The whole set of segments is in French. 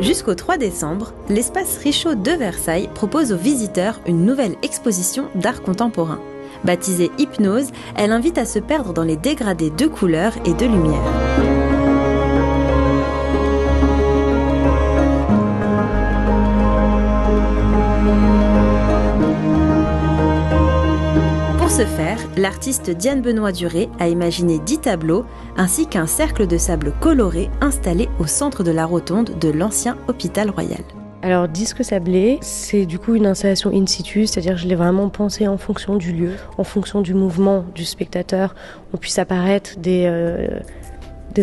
Jusqu'au 3 décembre, l'espace Richaud de Versailles propose aux visiteurs une nouvelle exposition d'art contemporain. Baptisée Hypnose, elle invite à se perdre dans les dégradés de couleurs et de lumière. Pour ce faire, l'artiste Diane Benoît-Duré a imaginé 10 tableaux ainsi qu'un cercle de sable coloré installé au centre de la rotonde de l'ancien hôpital royal. Alors, disque sablé, c'est du coup une installation in situ, c'est-à-dire que je l'ai vraiment pensé en fonction du lieu, en fonction du mouvement du spectateur, on puisse apparaître des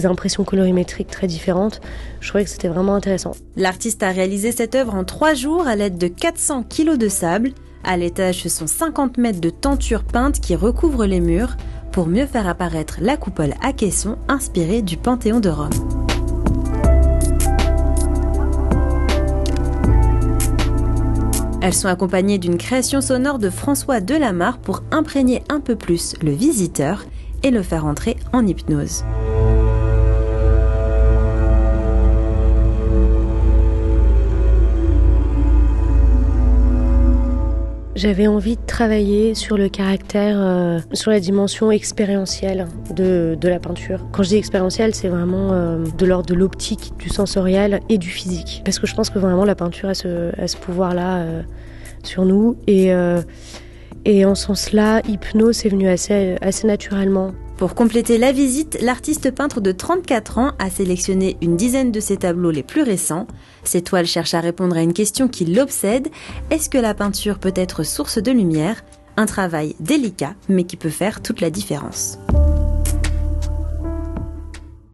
impressions colorimétriques très différentes. Je trouvais que c'était vraiment intéressant. L'artiste a réalisé cette œuvre en 3 jours à l'aide de 400 kg de sable. À l'étage, ce sont 50 mètres de tenture peinte qui recouvrent les murs pour mieux faire apparaître la coupole à caisson inspirée du Panthéon de Rome. Elles sont accompagnées d'une création sonore de François Delamarre pour imprégner un peu plus le visiteur et le faire entrer en hypnose. J'avais envie de travailler sur le caractère, sur la dimension expérientielle de la peinture. Quand je dis expérientielle, c'est vraiment de l'ordre de l'optique, du sensoriel et du physique. Parce que je pense que vraiment la peinture a ce pouvoir-là sur nous. Et en ce sens-là, Hypnose est venu assez naturellement. Pour compléter la visite, l'artiste peintre de 34 ans a sélectionné une dizaine de ses tableaux les plus récents. Ces toiles cherchent à répondre à une question qui l'obsède. Est-ce que la peinture peut être source de lumière ? Un travail délicat, mais qui peut faire toute la différence.